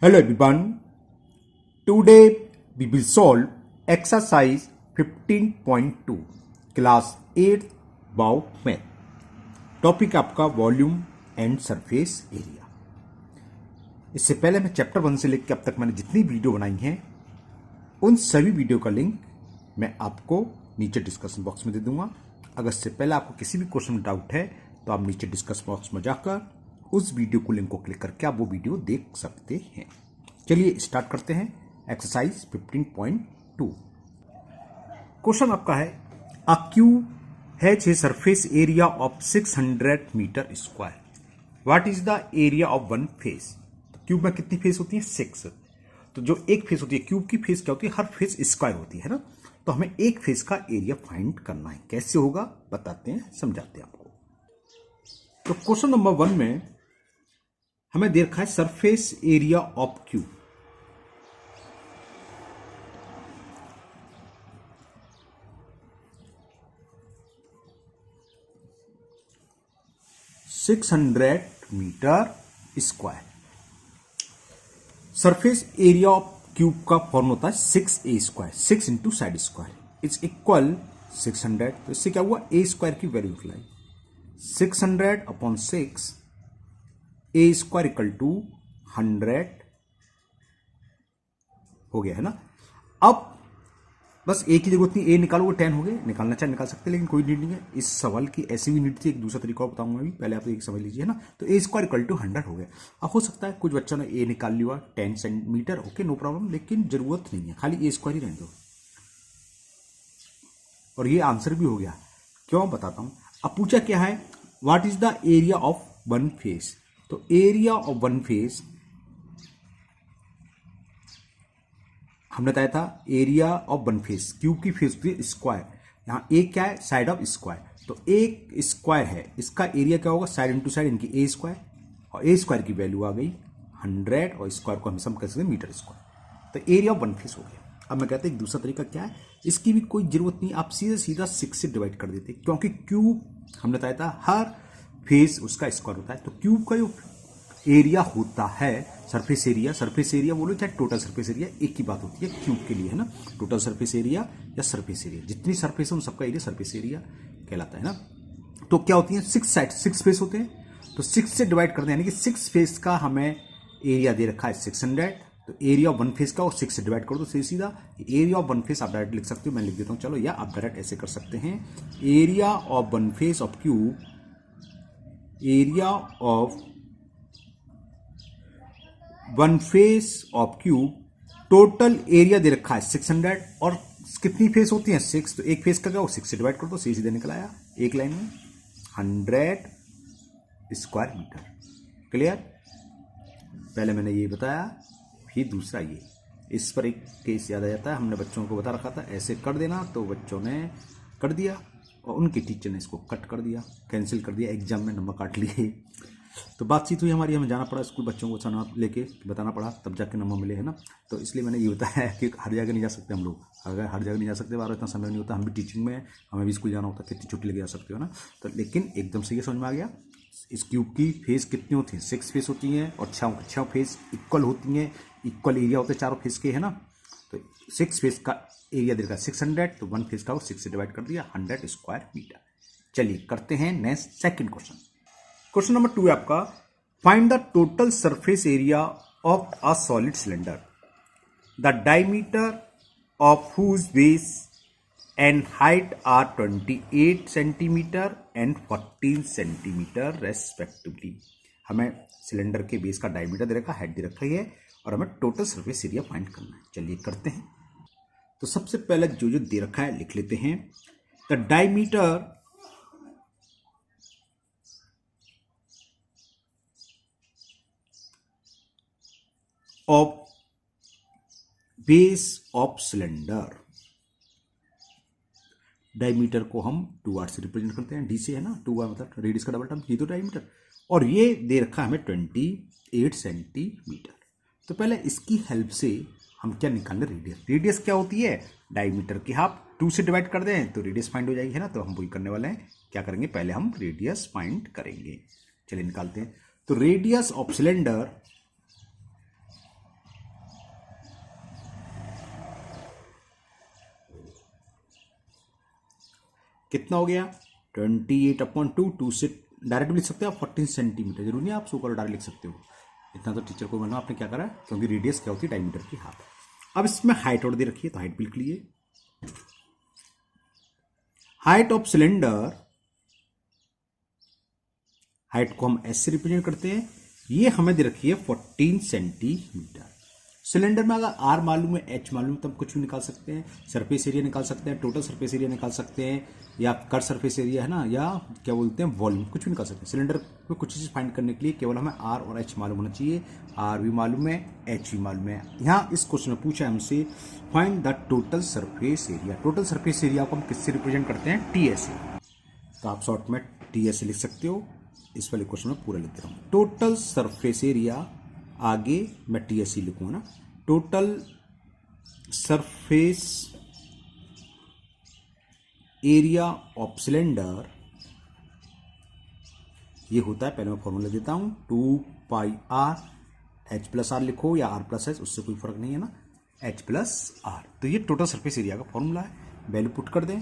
Hello everyone. Today we will solve exercise 15.2 class 8 about math. Topic आपका volume and surface area. इससे पहले मैं chapter 1 से लेकर अब तक मैंने जितनी वीडियो बनाई हैं उन सभी वीडियो का लिंक मैं आपको नीचे डिस्कशन बॉक्स में दे दूंगा। अगर इससे पहले आपको किसी भी क्वेश्चन में डाउट है तो आप नीचे डिस्कशन बॉक्स में जाकर उस वीडियो को लिंक को क्लिक करके आप वो वीडियो देख सकते हैं। चलिए स्टार्ट करते हैं एक्सरसाइज 15.2। क्वेश्चन आपका है a cube has a surface area of 600 metre square. What is the area of one face. तो क्यूब में कितनी फेस होती है? 6। तो जो एक फेस होती है क्यूब की फेस क्या होती है? हर फेस स्क्वायर होती है ना। तो हमें एक फेस का एरिया फाइंड करना है। कैसे होगा बताते हैं, समझाते हैं आपको। तो क्वेश्चन नंबर 1 में हमें दे रखा है surface area of cube. (600 metre square. Surface area of cube का फॉर्म होता है 6a square, 6 into side square is equal 600। तो इससे क्या हुआ? a स्क्वायर की वैल्यू निकलाई 600 upon 6 a square equal to 100 हो गया है ना। अब बस एक ही जरूरत नहीं, ए निकालो वो 10 हो गए। निकालना चाहे निकाल सकते हैं लेकिन कोई नीड नहीं है। इस सवाल की ऐसी भी नीड थी, एक दूसरा तरीका और बताऊंगा अभी, पहले आप एक समझ लीजिए ना। तो ए स्क्वायर इक्वल टू 100 हो गया। अब हो सकता है कुछ बच्चों ने ए निकाल लिया 10 सेंटीमीटर, ओके नो प्रॉब्लम, लेकिन जरूरत नहीं है, खाली ए स्क्वायर ही रहने दो। और ये आंसर भी हो गया। क्यों बताता हूं। अब पूछा क्या है, what is the area of one face. तो एरिया ऑफ वन फेस हमने बताया था, area of one face, cube की फेस होती है स्क्वायर। यहां ए क्या है? Side of square. तो एक स्क्वायर है, इसका एरिया क्या होगा? साइड इंटू साइड इनकी ए स्क्वायर, और ए स्क्वायर की वैल्यू आ गई 100 और स्क्वायर को हमेशा हम कह सकते हैं मीटर स्क्वायर। तो एरिया ऑफ वन फेस हो गया। अब मैं कहता हूं एक दूसरा तरीका क्या है, इसकी भी कोई जरूरत नहीं, आप सीधा सीधा 6 से डिवाइड कर देते, क्योंकि क्यूब हमने बताया था हर फेस उसका स्क्वायर होता है। तो क्यूब का जो एरिया होता है सरफेस एरिया बोलो चाहे टोटल सरफेस एरिया, एक ही बात होती है क्यूब के लिए, है ना। टोटल सरफेस एरिया या सरफेस एरिया, जितनी सरफेस है उन सबका एरिया सरफेस एरिया कहलाता है ना। तो क्या होती है? 6 साइड 6 फेस होते हैं, तो 6 से डिवाइड करते हैं, यानी कि 6 फेस का हमें एरिया दे रखा है 600। तो एरिया ऑफ वन फेस का और 6 से डिवाइड कर दो, सीधा एरिया ऑफ वन फेस आप डायरेक्ट लिख सकते हो, मैं लिख देता हूं चलो, या आप डायरेक्ट ऐसे कर सकते हैं। Area of one face of cube, area of one face of cube, total area दे रखा है 600 और कितनी फेस होती है? 6। तो एक फेस का क्या हो? 6 से डिवाइड कर दो, सीधे निकल आया एक लाइन में 100 स्क्वायर मीटर। क्लियर? पहले मैंने ये बताया, फिर दूसरा ये। इस पर एक केस याद आ जाता है, हमने बच्चों को बता रखा था ऐसे कर देना, तो बच्चों ने कर दिया और उनके टीचर ने इसको कट कर दिया, कैंसिल कर दिया, एग्जाम में नंबर काट लिए। तो बातचीत हुई हमारी, हमें जाना पड़ा स्कूल, बच्चों को सना लेके बताना पड़ा, तब जाके नंबर मिले, है ना। तो इसलिए मैंने ये बताया कि हर जगह नहीं जा सकते हम लोग, अगर हर जगह नहीं जा सकते, बार इतना समय नहीं होता, हम भी टीचिंग में, हमें भी स्कूल जाना होता, कितनी छुट्टी लेके जा सकते हो ना। तो लेकिन एकदम से ये समझ में आ गया, इस क्यूब की फेस कितनी होती है? 6 फेस होती हैं और 6 फेस इक्वल होती हैं, इक्वल एरिया होते हैं चारों फेस के, है ना। तो 6 फेस का एरिया दे रखा 600, तो वन फेस का 6 से डिवाइड कर दिया 100 स्क्वायर मीटर। चलिए करते हैं next second question. Question number 2 है आपका, find the total surface area of a solid cylinder, the diameter of whose base and height are 28 centimetre and 14 centimetre respectively. हमें सिलेंडर के बेस का डायमीटर दे रखा, हाइट दे रखा है और हमें टोटल सरफेस एरिया फाइंड करना है। चलिए करते हैं। तो सबसे पहले जो जो दे रखा है लिख लेते हैं। The diameter of base of cylinder, diameter को हम 2r से रिप्रेजेंट करते हैं, डी से, है ना। 2r मतलब रेडियस का डबल टर्म, ये तो डायमीटर, और ये दे रखा हमें 28 सेंटीमीटर। तो पहले इसकी हेल्प से हम क्या निकालें? रेडियस। रेडियस क्या होती है? डायमीटर की हाफ, 2 से डिवाइड कर दें तो रेडियस फाइंड हो जाएगी, है ना। तो हम वही करने वाले हैं, क्या करेंगे? पहले हम रेडियस फाइंड करेंगे। चलिए निकालते हैं। तो रेडियस ऑफ सिलेंडर कितना हो गया 28/2, 2 से डायरेक्ट लिख सकते हो आप 14 सेंटीमीटर, जरूरी नहीं आप सुपर डायरेक्ट लिख सकते हो, इतना तो टीचर को मालूम आपने क्या करा, क्योंकि रेडियस क्या होती है डायमीटर की हाफ। अब इसमें हाइट और दे रखी है तो हाइट भी लिख लीजिए। हाइट ऑफ सिलेंडर, हाइट को हम एस से रिप्रेजेंट करते हैं, ये हमें दे रखी है 14 सेंटीमीटर। सिलेंडर में अगर आर मालूम है, एच मालूम है, तो हम कुछ भी निकाल सकते हैं, सरफेस एरिया निकाल सकते हैं, टोटल सरफेस एरिया निकाल सकते हैं, या कट सरफेस एरिया है ना, या क्या बोलते हैं वॉल्यूम, कुछ भी निकाल सकते हैं। सिलेंडर में कुछ चीज़ फाइंड करने के लिए केवल हमें आर और एच मालूम होना चाहिए। आर भी मालूम है, एच भी मालूम है। यहाँ इस क्वेश्चन में पूछा है हमसे find the total surface area. Total surface area को हम किससे रिप्रेजेंट करते हैं, टी एस से, तो आप शॉर्ट में टी एस से लिख सकते हो। इस वाले क्वेश्चन में पूरा लिख दे रहा हूँ, टोटल सरफेस एरिया, आगे मैं टी एस ही लिखूंगा ना, total surface area of cylinder, ये होता है, पहले मैं फॉर्मूला देता हूं, 2πr, एच प्लस आर लिखो या आर प्लस एच, उससे कोई फर्क नहीं है ना, एच प्लस आर। तो ये टोटल सरफेस एरिया का फॉर्मूला है। वैल्यू पुट कर दें,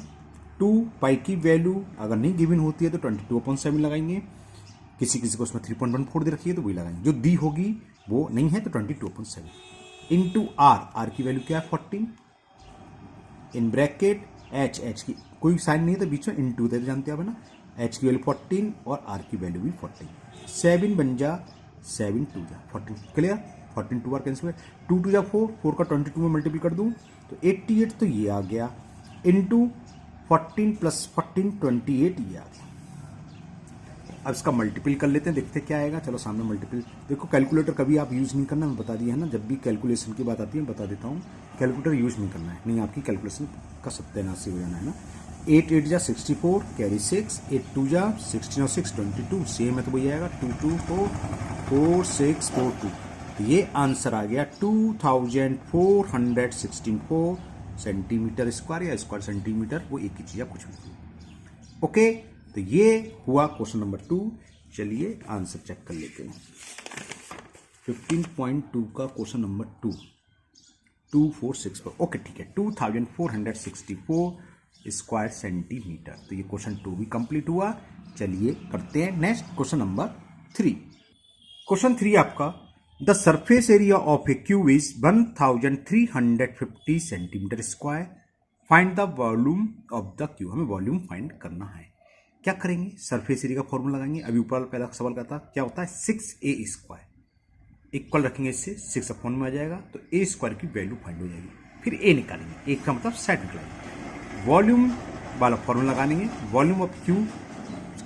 2π की वैल्यू अगर नहीं गिवन होती है तो 22/7 लगाएंगे, किसी किसी को उसमें 3.14 दे रखी है तो वही लगाएंगे, जो दी होगी वो नहीं है तो 22/7 इंटू आर, आर की वैल्यू क्या है 14, इन ब्रैकेट एच, एच की कोई साइन नहीं है तो बीच में इंटू दे, जानते हैं आप ना, एच की वैल्यू 14 और आर की वैल्यू भी 14, 7 बन जा 7 2 जा 14, क्लियर, 14 2 बार कैंसिल हुआ, 2 2 जा 4, 4 का 22 में मल्टीप्लाई कर दूं तो 88, तो ये आ गया, इंटू 14 + 14 28, ये आ गया। अब इसका मल्टीपल कर लेते हैं, देखते क्या आएगा। चलो सामने मल्टीपल, देखो कैलकुलेटर कभी आप यूज़ नहीं करना, मैं बता दिया है ना, जब भी कैलकुलेशन की बात आती है बता देता हूँ, कैलकुलेटर यूज़ नहीं करना है, नहीं आपकी कैलकुलेशन का सत्यानाश हो जाना है ना। 8 8 जा 64, कैरी 6, 8 2 जा 16 और 6 22, सेम है तो वही आएगा 2 2 4 4 6 4 2, तो ये आंसर आ गया 2464 सेंटीमीटर स्क्वायर या स्क्वायर सेंटीमीटर, वो एक ही चीज़ है, कुछ भी। ओके, तो ये हुआ क्वेश्चन नंबर 2। चलिए आंसर चेक कर लेते हैं। 15.2 का क्वेश्चन नंबर 2, 2464, ओके ठीक है, 2464 स्क्वायर सेंटीमीटर। तो ये क्वेश्चन 2 भी कंप्लीट हुआ। चलिए करते हैं नेक्स्ट क्वेश्चन नंबर 3। क्वेश्चन 3 आपका, the surface area of A cube is 1350 centimetre square, find the volume of the cube. हमें वॉल्यूम फाइंड करना है। क्या करेंगे, सरफेस एरिया का फॉर्मूला लगाएंगे। अभी ऊपर पहला सवाल का था, क्या होता है 6a² इक्वल रखेंगे, इससे 6 अपॉन में आ जाएगा, तो a² की वैल्यू फाइंड हो जाएगी। फिर a निकालेंगे, एक का मतलब साइड निकालेंगे, वॉल्यूम वाला फॉर्मूला लगाएंगे। वॉल्यूम ऑफ क्यूब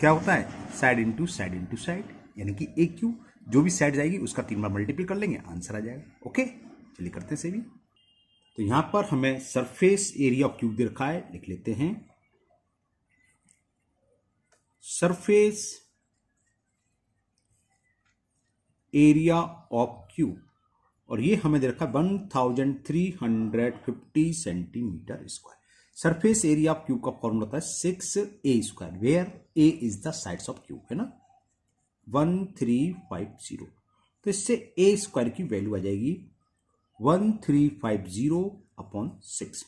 क्या होता है, side into side into side, यानी कि a क्यूब, जो भी साइड जाएगी उसका 3 बार मल्टीप्लाई कर लेंगे, आंसर आ जाएगा। ओके, चलिए करते हैं से भी। तो यहां पर हमें सरफेस एरिया ऑफ क्यूब दे रखा है, लिख लेते हैं सरफेस एरिया ऑफ क्यूब, और ये हमें दे रखा है 1350 centimetre square. Surface area of cube का फॉर्मूला होता है 6a², where a is the sides of cube, है ना, 1350। तो इससे a² की वैल्यू आ जाएगी 1350/6,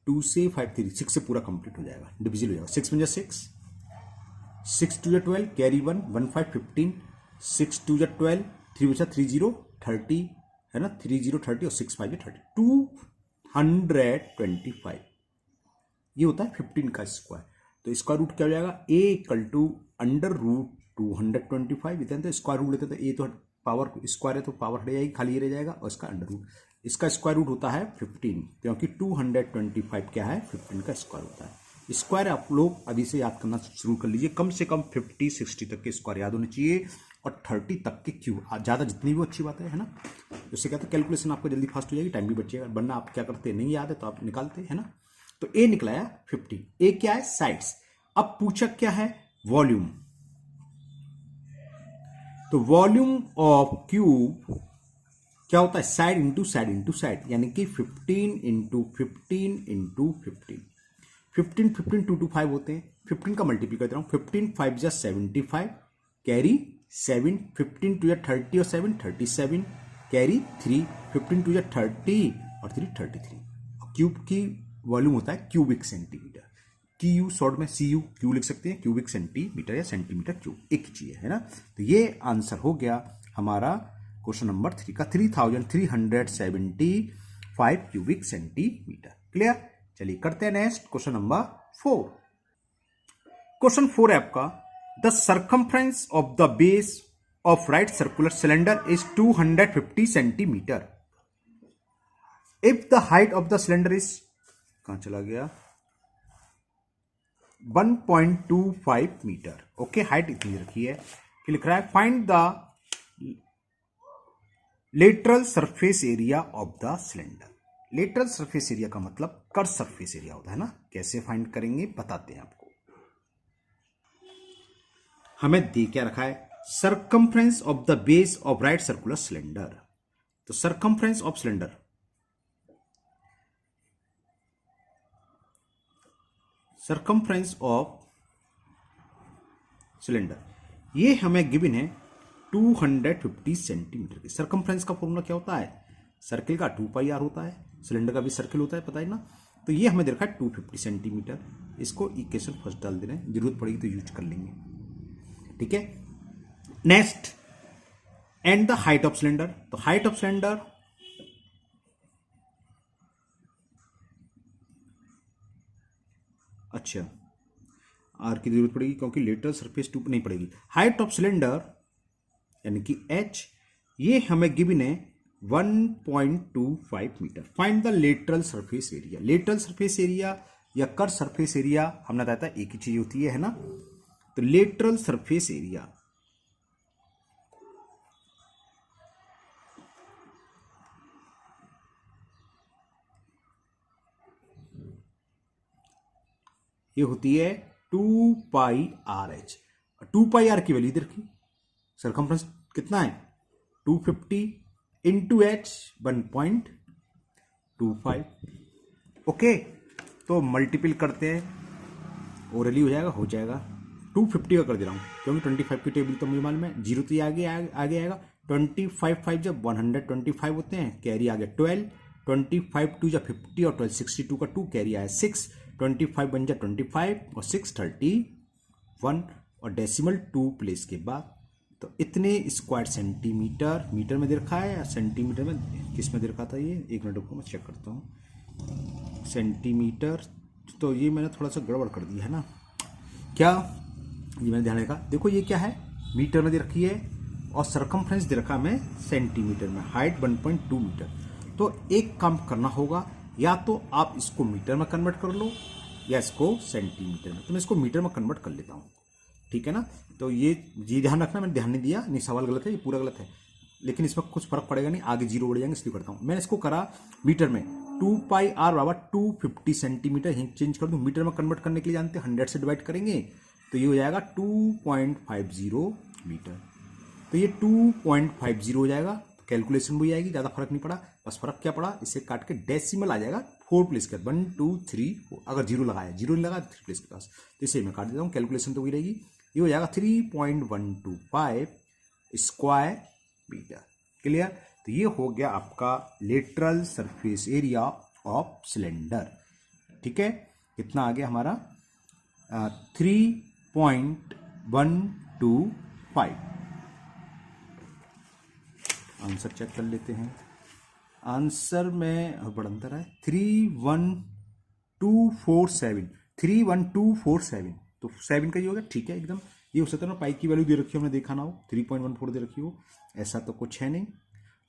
2 से 5 3, 6 से पूरा कंप्लीट हो जाएगा, डिविजन हो जाएगा, 6 में 6, 6 2 12, कैरी 1 1 5 15, 6 2 12, 3 बचा 3 0 30, है ना, 3 0 30 और 6 5 30, 225। ये होता है 15 का स्क्वायर। तो स्क्वायर रूट क्या हो जाएगा, a = √225। इतना तो स्क्वायर रूट लेते तो a तो पावर स्क्वायर है तो पावर हट जाएगी, खाली ये रह जाएगा, और इसका अंडर रूट, इसका स्क्वायर रूट होता है 15, क्योंकि 225 क्या है 15 का स्क्वायर होता है। स्क्वायर आप लोग अभी से याद करना शुरू कर लीजिए, कम से कम 50-60 तक के स्क्वायर याद होने चाहिए, और 30 तक के क्यूब, ज़्यादा जितनी भी अच्छी बात है ना। उससे क्या था, कैलकुलेशन आपको जल्दी फास्ट हो जाएगी, टाइम भी बचेगा, वरना आप क्या करते नहीं याद है तो आप निकालते है ना। तो ए निकलाया 50, ए क्या है साइड्स। अब पूछा क्या है वॉल्यूम, तो वॉल्यूम ऑफ क्यूब क्या होता है, side into side into side, यानी कि 15 × 15 × 15, 15 15 2 2 5 होते हैं, 15 का मल्टीप्लाई करता हूं, 15 5 जा 75, कैरी 7, 15 2 जा 30 और 7 37, कैरी 3, 15 2 जा 30 और 3 33। क्यूब की वॉल्यूम होता है क्यूबिक सेंटीमीटर। क्यू शॉर्ट में सी यू क्यू लिख सकते हैं, क्यूबिक सेंटीमीटर या सेंटीमीटर क्यूब, एक ही चीज है ना। तो ये आंसर हो गया हमारा क्वेश्चन नंबर 3 का 3375 क्यूबिक सेंटीमीटर। क्लियर। चलिए करते हैं नेक्स्ट क्वेश्चन नंबर 4। क्वेश्चन 4 है आपका, the circumference of the base of right circular cylinder is 250 centimetre if the height of the cylinder is, कहां चला गया, 1.25 मीटर। ओके, हाइट इतनी रखी है कि लिख रहा है find the lateral surface area of the cylinder. Lateral surface area का मतलब कर्व सरफेस एरिया होता है ना। कैसे फाइंड करेंगे बताते हैं आपको। हमें दे क्या रखा है, circumference of the base of right circular cylinder. तो circumference of cylinder, circumference of cylinder, ये हमें गिवन है 250 सेंटीमीटर की। सर्कमफ्रेंस का फॉर्मूला क्या होता है, सर्किल का 2 पाई आर होता है, सिलेंडर का भी सर्किल होता है, पता है ना। तो ये हमें दे रखा है 250 सेंटीमीटर। इसको इक्वेशन फर्स्ट डाल दे रहे हैं, जरूरत पड़ेगी तो यूज कर लेंगे। ठीक है, next and the height of cylinder. तो हाइट ऑफ सिलेंडर, अच्छा आर की जरूरत पड़ेगी क्योंकि लेटरल सरफेस टू नहीं पड़ेगी। हाइट ऑफ सिलेंडर यानी कि एच, ये हमें गिवन है 1.25 metre. Find the lateral surface area. Lateral surface area या कर्व सरफेस एरिया हमने बताया था एक ही चीज होती है ना। तो लेटरल सरफेस एरिया ये होती है 2 pi r h. 2 pi r की वैल्यू इधर की, सरकमफ्रेंस कितना है 250 इंटू एच 1.25। ओके, तो मल्टीपल करते हैं, ओरली हो जाएगा 250 का कर दे रहा हूं क्योंकि 25 की टेबल तो मुझे मालूम है, जीरो तो ये आगे आएगा 25 5 जब 125 होते हैं, कैरी आ गया 12, 25 2 जा 50 और 12 62 का 2 कैरी आया 6, 25 बन जा 25 और 6 31 और डेसिमल 2 प्लेस के बाद। तो इतने स्क्वायर सेंटीमीटर, मीटर में दे रखा है या सेंटीमीटर में, किस में दे रखा था ये, एक मिनट रुको मैं चेक करता हूँ। सेंटीमीटर, तो ये मैंने थोड़ा सा गड़बड़ कर दिया है ना, क्या ये मैंने ध्यान रखा। देखो ये क्या है, मीटर में दे रखी है और सरकमफ्रेंस दे रखा है सेंटीमीटर में, हाइट 1.2 मीटर। तो एक काम करना होगा, या तो आप इसको मीटर में कन्वर्ट कर लो या इसको सेंटीमीटर में। तो मैं इसको मीटर में कन्वर्ट कर लेता हूँ, ठीक है ना। तो ये ध्यान रखना, मैंने ध्यान नहीं दिया, नहीं सवाल गलत है, ये पूरा गलत है, लेकिन इसमें कुछ फर्क पड़ेगा नहीं, आगे जीरो बढ़ जाएंगे इसलिए करता हूँ। मैंने इसको करा मीटर में, 2 पाई आर बराबर 250 सेंटीमीटर, यहीं चेंज कर दूँ। मीटर में कन्वर्ट करने के लिए जानते हैं 100 से डिवाइड करेंगे तो ये हो जाएगा 2.50 मीटर। तो ये 2.50 हो जाएगा, तो कैलकुलेशन भी आएगी, ज़्यादा फर्क नहीं पड़ा। बस फर्क क्या पड़ा, इसे काट के डेसिमल आ जाएगा 4 प्लेस के, 1 2 3 4। अगर जीरो लगाया, जीरो नहीं लगा 3 प्लेस के पास, तो इसे मैं काट देता हूँ, कैलकुलेशन तो वही रहेगी। ये हो जाएगा 3.125 स्क्वायर मीटर। क्लियर। तो ये हो गया आपका lateral surface area of cylinder. ठीक है, कितना आ गया हमारा 3.125। आंसर चेक कर लेते हैं। आंसर में बड़ा अंतर है, 31247, 31247, तो 7 का ही होगा। ठीक है, एकदम ये हो सकता है ना, पाई की वैल्यू दे रखी हो, हमने देखा ना हो, 3.14 दे रखी हो, ऐसा तो कुछ है नहीं।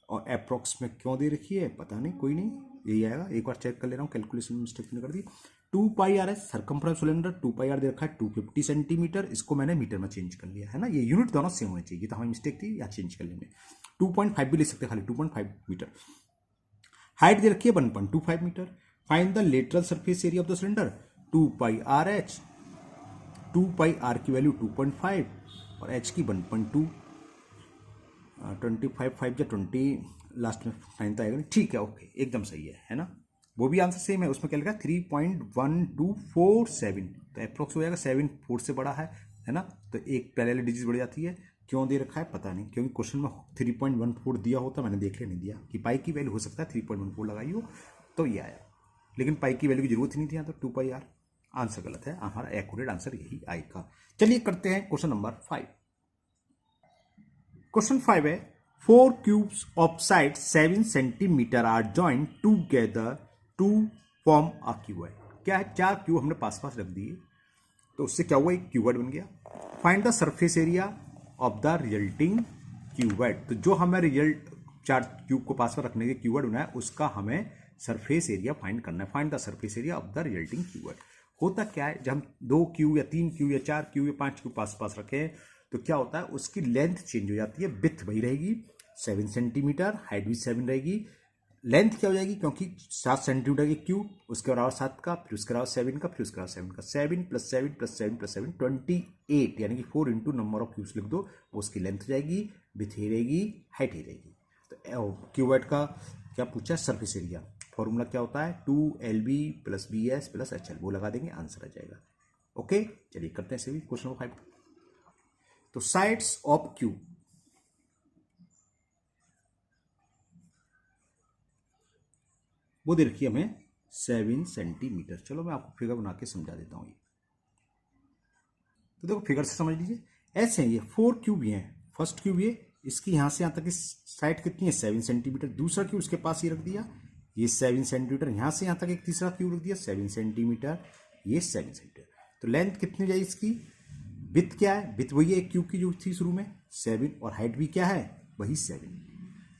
और अप्रॉक्स में क्यों दे रखी है पता नहीं, कोई नहीं, यही आएगा। एक बार चेक कर ले रहा हूँ, कैलकुलेशन में मिस्टेक नहीं कर दी। 2 पाई आर है सर्कमफ्रेंस सिलेंडर, 2 पाई आर दे रखा है 250 सेंटीमीटर, इसको मैंने मीटर में चेंज कर लिया है ना। ये यूनिट दोनों सेम होने चाहिए, तो हमारी मिस्टेक थी, या चेंज कर लेंगे। 2.5 भी ले सकते हैं, खाली 2.5 मीटर। हाइट दे रखी है 1.25 metre. Find the lateral surface area of the cylinder, 2 pi r h, 2 pi r की वैल्यू 2.5 और एच की 1.2, 25 5 या 20, लास्ट में 9 तो आएगा नहीं। ठीक है, ओके, एकदम सही है ना। वो भी आंसर सेम है, उसमें क्या लिखा 3.1247, तो अप्रोक्स हो जाएगा, 7 4 से बड़ा है ना। तो एक पहले वाली डिजिट बढ़ जाती है, क्यों दे रखा है पता नहीं, क्योंकि क्वेश्चन में 3.14 दिया होता, मैंने देख लिया, नहीं दिया कि पाई की वैल्यू हो सकता है 3.14 लगाई हो तो ये आया, लेकिन पाई की वैल्यू की जरूरत ही नहीं थी यहाँ, तो 2 पाई आर आंसर गलत है, हमारा एक्यूरेट आंसर यही आएगा। चलिए करते हैं क्वेश्चन नंबर 5। क्वेश्चन 5 है 4 cubes of side 7 centimetre are joint together to form a cuboid. क्या है, 4 क्यूब हमने पास पास रख दिए तो उससे क्या हुआ, एक क्यूबॉइड बन गया। Find the surface area of the resulting cuboid. तो जो हमें रिजल्ट 4 क्यूब को पास पास रखने के क्यूबॉइड बनाया उसका हमें सरफेस एरिया फाइंड करना है। Find the surface area of the resulting cuboid. होता क्या है, जब हम 2 क्यूब या 3 क्यूब या 4 क्यूब या 5 क्यूब पास पास रखें तो क्या होता है, उसकी लेंथ चेंज हो जाती है। विड्थ वही रहेगी 7 सेंटीमीटर, हाइट भी 7 रहेगी। लेंथ क्या हो जाएगी, क्योंकि 7 सेंटीमीटर की क्यूब, उसके बराबर 7 का, फिर उसके बराबर 7 का, फिर उसके बराबर 7 का, 7 + 7 + 7 + 7 28, यानी कि 4 इंटू नंबर ऑफ क्यूब्स लिख दो, वो उसकी लेंथ हो जाएगी, विड्थ ही रहेगी, हाइट ही रहेगी। तो क्यूबॉइड का क्या पूछा, सरफेस एरिया। फॉर्मूला क्या होता है, 2LB + BS + HL, वो लगा देंगे, आंसर आ जाएगा। ओके, चलिए करते हैं सभी क्वेश्चन नंबर 5। तो साइड्स ऑफ क्यूब, वो दे रखी है हमें 7 सेंटीमीटर। चलो मैं आपको फिगर बना के समझा देता हूँ। ये तो देखो फिगर से समझ लीजिए, ऐसे हैं ये 4 क्यूब ये हैं। फर्स्ट क्यूब ये, इसकी यहाँ से यहाँ तक की साइड कितनी है, 7 सेंटीमीटर। दूसरा क्यूब उसके पास ही रख दिया, ये 7 सेंटीमीटर। यहाँ से यहाँ तक एक तीसरा क्यूब रख दिया 7 सेंटीमीटर, ये 7 सेंटीमीटर। तो लेंथ कितनी जाए इसकी, विड्थ क्या है, विड्थ वही है एक क्यूब की जो थी शुरू में 7, और हाइट भी क्या है, वही 7।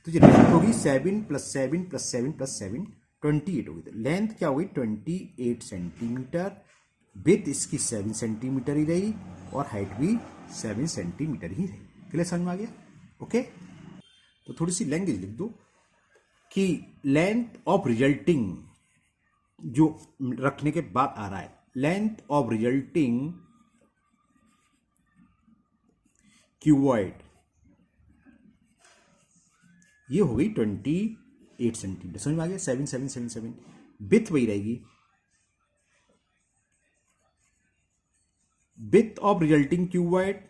तो ये लेंथ होगी 7 + 7 + 7 + 7 28 होगी। तो लेंथ क्या होगी 28 सेंटीमीटर, विड्थ इसकी 7 सेंटीमीटर ही रही, और हाइट भी 7 सेंटीमीटर ही रही। क्लियर, समझ में आ गया। ओके, तो थोड़ी सी लैंग्वेज लिख दो कि लेंथ ऑफ रिजल्टिंग, जो रखने के बाद आ रहा है, लेंथ ऑफ रिजल्टिंग क्यूबॉइड, ये हो गई 28 सेंटीमीटर। समझ में आ गया, 7 7 7 7। विड्थ वही रहेगी, width of resulting cuboid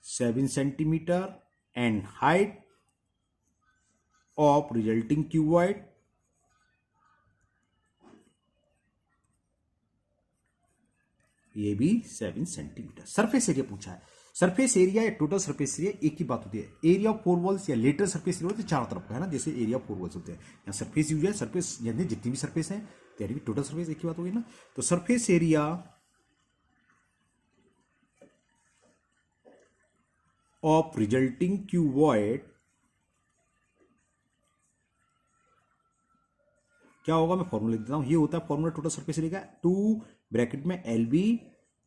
7 centimetre, and height of resulting cuboid ये भी 7 सेंटीमीटर। सरफेस एरिया पूछा है। सरफेस एरिया या टोटल सरफेस एरिया एक ही बात होती है। एरिया ऑफ 4 वॉल्स या लेटर सरफेस एरिया होते हैं चारों तरफ का, है ना, जैसे एरिया ऑफ 4 वॉल्स होते हैं। यहाँ सरफेस यूज है, सरफेस यानी जितनी भी सरफेस है तेरी भी टोटल सरफेस एक ही बात होगी ना। तो surface area of resulting cuboid क्या होगा, मैं फॉर्मूला लिख देता हूं। ये होता है फॉर्मूला टोटल सरफेस एरिया का, 2 ब्रैकेट में LB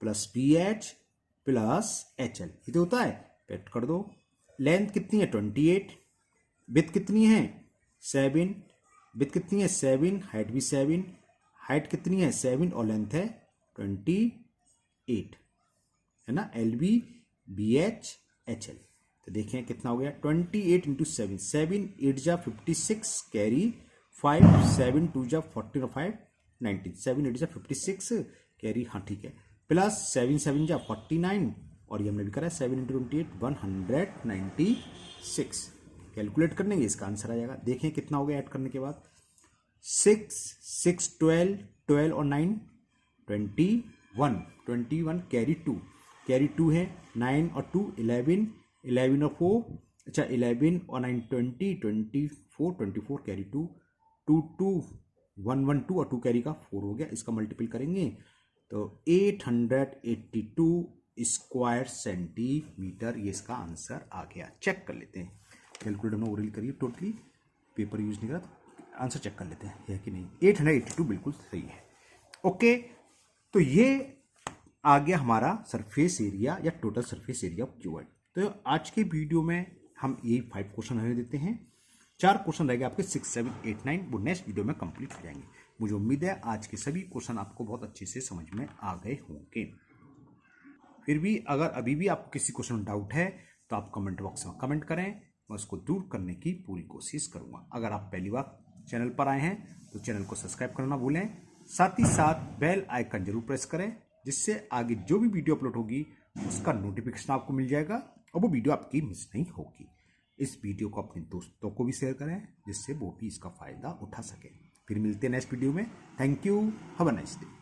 + BH + HL, ये तो होता है। पेट कर दो। लेंथ कितनी है 28, विड्थ कितनी है 7, विड्थ कितनी है 7, हाइट भी 7, हाइट कितनी है 7 और लेंथ है 28, है ना, LB BH HL। तो देखें कितना हो गया 28 × 7, 7 8 जा 56, कैरी 5, 7 2 जा 14 और 5 19, 7 8 जा 56, कैरी, हाँ ठीक है, प्लस 7 7 जा 49, और ये हमने भी करा है 7 × 28 196। कैलकुलेट करने के इसका आंसर आ जाएगा। देखें कितना हो गया ऐड करने के बाद, 6 6 12 12 और 9 21, कैरी 2, कैरी 2 है, 9 और 2 11, 11 और 4, अच्छा 11 और 9 20, 24 कैरी 2, 2 2 1 1 2 और 2 कैरी का 4 हो गया। इसका मल्टीपल करेंगे तो 882 स्क्वायर सेंटीमीटर, ये इसका आंसर आ गया। चेक कर लेते हैं, कैलकुलेटर में ओरल करिए, टोटली पेपर यूज नहीं करा, आंसर चेक कर लेते हैं है कि नहीं। 882 बिल्कुल सही है। ओके, तो ये आ गया हमारा सरफेस एरिया या total surface area of cuboid. तो आज के वीडियो में हम यही 5 क्वेश्चन रहने देते हैं। 4 क्वेश्चन रह गए आपके 6 7 8 9, वो नेक्स्ट वीडियो में कंप्लीट हो जाएंगे। मुझे उम्मीद है आज के सभी क्वेश्चन आपको बहुत अच्छे से समझ में आ गए होंगे। फिर भी अगर अभी भी आपको किसी क्वेश्चन में डाउट है तो आप कमेंट बॉक्स में कमेंट करें, मैं उसको दूर करने की पूरी कोशिश करूंगा। अगर आप पहली बार चैनल पर आए हैं तो चैनल को सब्सक्राइब करना भूलें, साथ ही साथ बेल आइकन जरूर प्रेस करें, जिससे आगे जो भी वीडियो अपलोड होगी उसका नोटिफिकेशन आपको मिल जाएगा और वो वीडियो आपकी मिस नहीं होगी। इस वीडियो को अपने दोस्तों को भी शेयर करें जिससे वो भी इसका फ़ायदा उठा सकें। फिर मिलते हैं नेक्स्ट वीडियो में। Thank you, have a nice day.